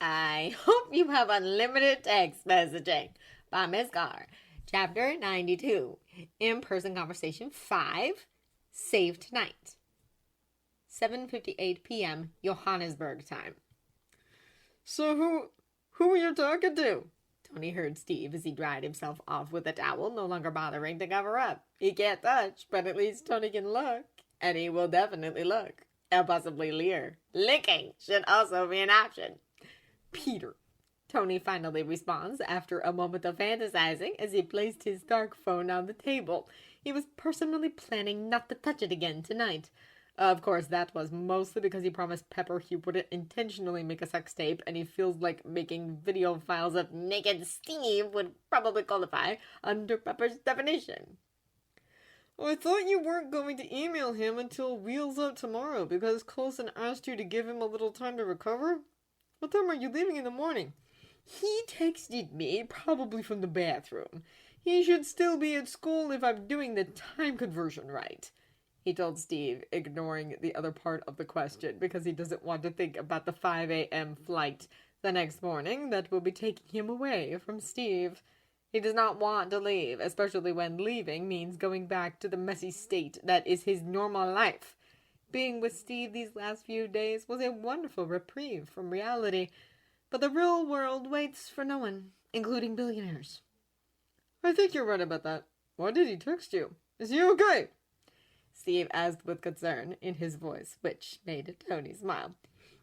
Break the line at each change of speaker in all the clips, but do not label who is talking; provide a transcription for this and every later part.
I hope you have unlimited text messaging by Miss Gar. Chapter 92. In-person conversation 5. Save tonight. 7:58 p.m. Johannesburg time. So who are you talking to? Tony heard Steve as he dried himself off with a towel, no longer bothering to cover up. He can't touch, but at least Tony can look. And he will definitely look. And possibly leer. Licking should also be an option. Peter. Tony finally responds after a moment of fantasizing as he placed his dark phone on the table. He was personally planning not to touch it again tonight. Of course, that was mostly because he promised Pepper he wouldn't intentionally make a sex tape, and he feels like making video files of naked Steve would probably qualify under Pepper's definition. I thought you weren't going to email him until Wheels Up tomorrow because Coulson asked you to give him a little time to recover? What time are you leaving in the morning? He texted me, probably from the bathroom. He should still be at school if I'm doing the time conversion right, he told Steve, ignoring the other part of the question because he doesn't want to think about the 5 a.m. flight the next morning that will be taking him away from Steve. He does not want to leave, especially when leaving means going back to the messy state that is his normal life. Being with Steve these last few days was a wonderful reprieve from reality, but the real world waits for no one, including billionaires. I think you're right about that. Why did he text you? Is he okay? Steve asked with concern in his voice, which made Tony smile.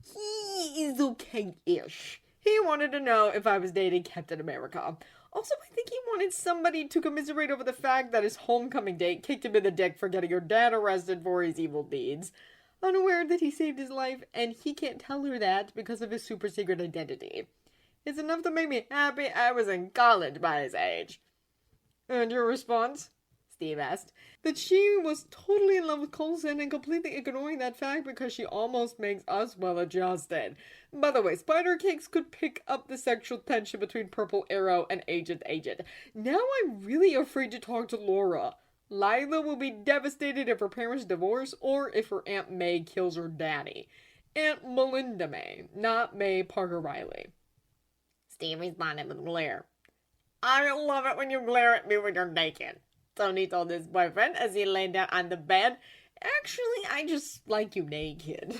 He is okay-ish. He wanted to know if I was dating Captain America. Also, I think he wanted somebody to commiserate over the fact that his homecoming date kicked him in the dick for getting your dad arrested for his evil deeds. Unaware that he saved his life, and he can't tell her that because of his super secret identity. It's enough to make me happy I was in college by his age. And your response? Steve asked. That she was totally in love with Coulson and completely ignoring that fact because she almost makes us well-adjusted. By the way, Spider Cakes could pick up the sexual tension between Purple Arrow and Agent. Now I'm really afraid to talk to Laura. Lila will be devastated if her parents divorce or if her Aunt May kills her daddy. Aunt Melinda May, not May Parker Riley. Steve responded with a glare. I love it when you glare at me when you're naked, Tony told his boyfriend as he lay down on the bed. Actually, I just like you naked.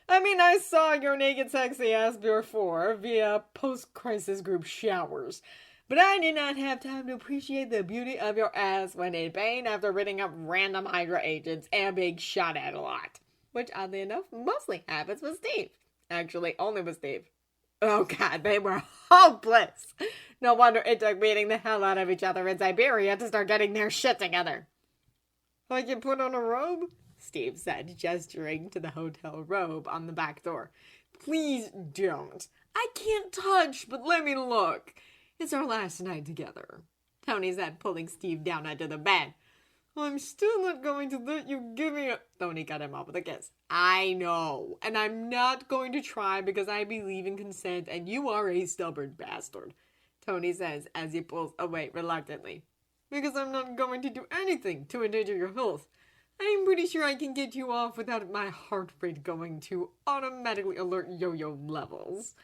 I mean, I saw your naked sexy ass before via post-crisis group showers. But I did not have time to appreciate the beauty of your ass when in pain after ridding up random Hydra agents and being shot at a lot. Which, oddly enough, mostly happens with Steve. Actually, only with Steve. Oh god, they were hopeless. No wonder it took beating the hell out of each other in Siberia to start getting their shit together. I can put on a robe? Steve said, gesturing to the hotel robe on the back door. Please don't. I can't touch, but let me look. It's our last night together, Tony said, pulling Steve down onto the bed. I'm still not going to let you give me a... Tony cut him off with a kiss. I know, and I'm not going to try because I believe in consent and you are a stubborn bastard, Tony says as he pulls away reluctantly. Because I'm not going to do anything to endanger your health. I'm pretty sure I can get you off without my heart rate going to automatically alert yo-yo levels,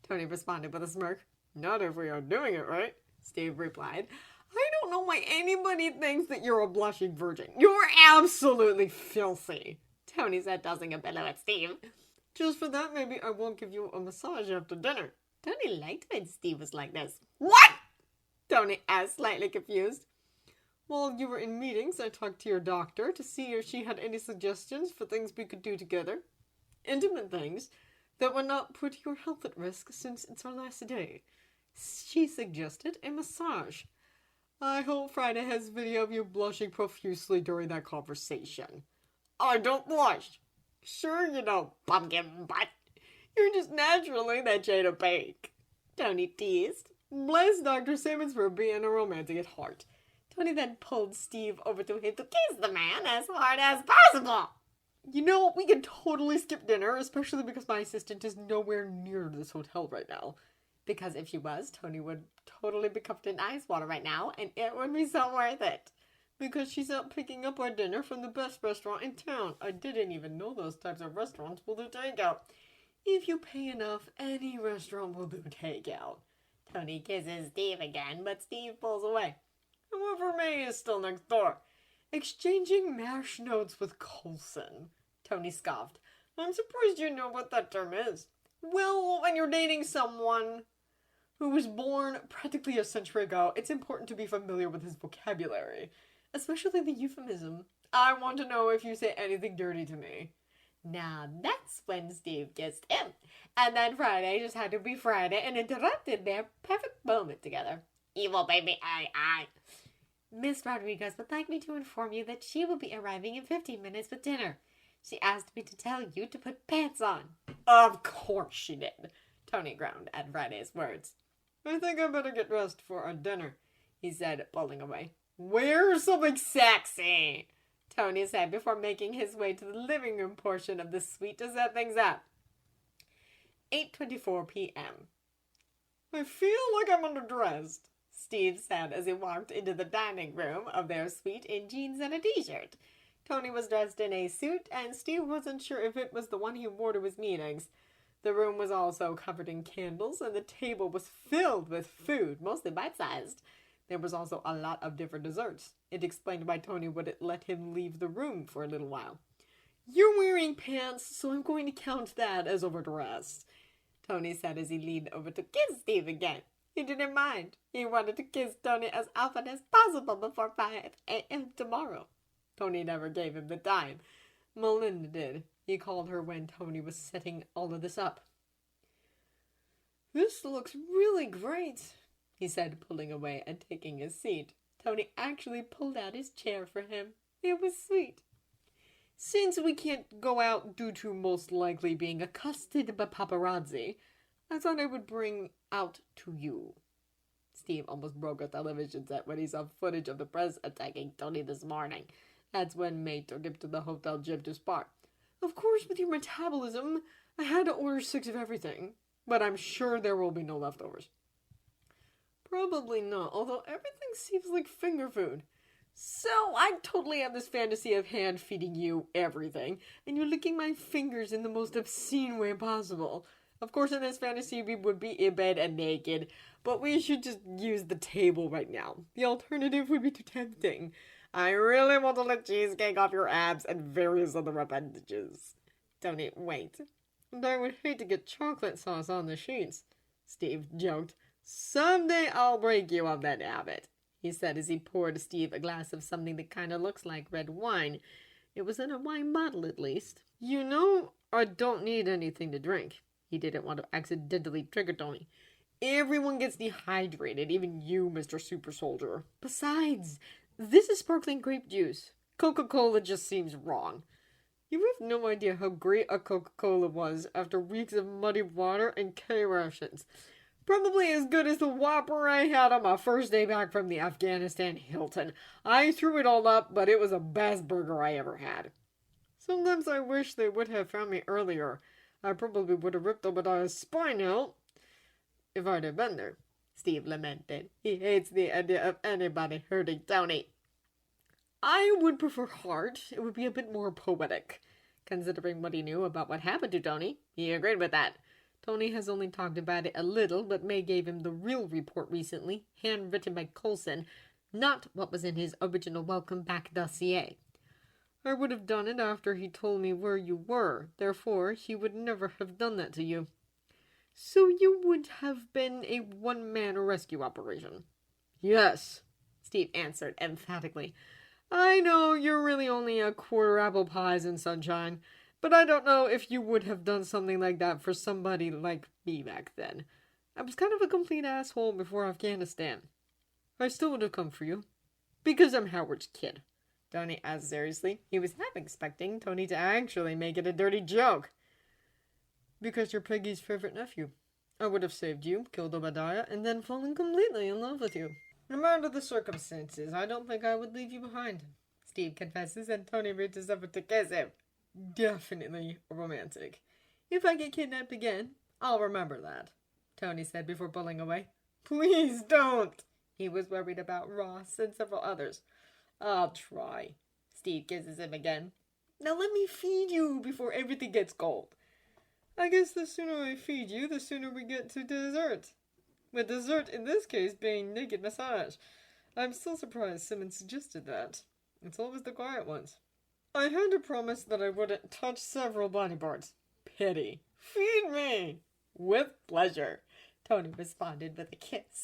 Tony responded with a smirk. Not if we are doing it right, Steve replied. I don't know why anybody thinks that you're a blushing virgin. You're absolutely filthy, Tony said, tossing a pillow at Steve. Just for that, maybe I won't give you a massage after dinner. Tony liked when Steve was like this. What? Tony asked, slightly confused. While you were in meetings, I talked to your doctor to see if she had any suggestions for things we could do together. Intimate things that would not put your health at risk since it's our last day. She suggested a massage. I hope Friday has video of you blushing profusely during that conversation. I don't blush. Sure you don't, pumpkin butt. You're just naturally that shade of pink, Tony teased. Bless Dr. Simmons for being a romantic at heart. Tony then pulled Steve over to him to kiss the man as hard as possible. You know, we could totally skip dinner, especially because my assistant is nowhere near this hotel right now. Because if she was, Tony would totally be covered in ice water right now, and it would be so worth it. Because she's out picking up our dinner from the best restaurant in town. I didn't even know those types of restaurants will do takeout. If you pay enough, any restaurant will do takeout. Tony kisses Steve again, but Steve pulls away. However, May is still next door, exchanging mash notes with Coulson. Tony scoffed. I'm surprised you know what that term is. Well, when you're dating someone who was born practically a century ago, it's important to be familiar with his vocabulary, especially the euphemism. I want to know if you say anything dirty to me. Now that's when Steve kissed him. And then Friday just had to be Friday and interrupted their perfect moment together. Evil baby, aye. Miss Rodriguez would like me to inform you that she will be arriving in 15 minutes with dinner. She asked me to tell you to put pants on. Of course she did, Tony groaned at Friday's words. I think I better get dressed for our dinner, he said, pulling away. Wear something sexy, Tony said before making his way to the living room portion of the suite to set things up. 8:24 p.m. I feel like I'm underdressed, Steve said as he walked into the dining room of their suite in jeans and a t-shirt. Tony was dressed in a suit, and Steve wasn't sure if it was the one he wore to his meetings. The room was also covered in candles, and the table was filled with food, mostly bite-sized. There was also a lot of different desserts. It explained why Tony would let him leave the room for a little while. You're wearing pants, so I'm going to count that as overdressed, Tony said as he leaned over to kiss Steve again. He didn't mind. He wanted to kiss Tony as often as possible before 5 a.m. tomorrow. Tony never gave him the time. Melinda did. He called her when Tony was setting all of this up. This looks really great, he said, pulling away and taking his seat. Tony actually pulled out his chair for him. It was sweet. Since we can't go out due to most likely being accosted by paparazzi, I thought I would bring out to you. Steve almost broke a television set when he saw footage of the press attacking Tony this morning. That's when May took him to the hotel gym to spar. Of course, with your metabolism, I had to order 6 of everything, but I'm sure there will be no leftovers. Probably not, although everything seems like finger food. So I totally have this fantasy of hand feeding you everything, and you're licking my fingers in the most obscene way possible. Of course, in this fantasy, we would be in bed and naked, but we should just use the table right now. The alternative would be too tempting. I really want to lick cheesecake off your abs and various other appendages. Tony, wait. And I would hate to get chocolate sauce on the sheets, Steve joked. Someday I'll break you of that habit, he said as he poured Steve a glass of something that kind of looks like red wine. It was in a wine bottle, at least. You know, I don't need anything to drink. He didn't want to accidentally trigger Tony. Everyone gets dehydrated, even you, Mr. Super Soldier. Besides, this is sparkling grape juice. Coca-Cola just seems wrong. You have no idea how great a Coca-Cola was after weeks of muddy water and K rations. Probably as good as the Whopper I had on my first day back from the Afghanistan Hilton. I threw it all up, but it was the best burger I ever had. Sometimes I wish they would have found me earlier. I probably would have ripped Obadiah's spine out if I'd have been there, Steve lamented. He hates the idea of anybody hurting Tony. I would prefer heart. It would be a bit more poetic. Considering what he knew about what happened to Tony, he agreed with that. Tony has only talked about it a little, but May gave him the real report recently, handwritten by Coulson, not what was in his original welcome back dossier. I would have done it after he told me where you were. Therefore, he would never have done that to you. So you would have been a one-man rescue operation? Yes, Steve answered emphatically. I know you're really only a quarter apple pies and sunshine, but I don't know if you would have done something like that for somebody like me back then. I was kind of a complete asshole before Afghanistan. I still would have come for you, because I'm Howard's kid. Tony asked seriously. He was half expecting Tony to actually make it a dirty joke. Because you're Peggy's favorite nephew. I would have saved you, killed Obadiah, and then fallen completely in love with you. No matter the circumstances, I don't think I would leave you behind. Steve confesses, and Tony reaches over to kiss him. Definitely romantic. If I get kidnapped again, I'll remember that, Tony said before pulling away. Please don't. He was worried about Ross and several others. I'll try. Steve kisses him again. Now let me feed you before everything gets cold. I guess the sooner I feed you, the sooner we get to dessert. With dessert in this case being naked massage. I'm still surprised Simon suggested that. It's always the quiet ones. I had to promise that I wouldn't touch several bunny parts. Pity. Feed me! With pleasure, Tony responded with a kiss.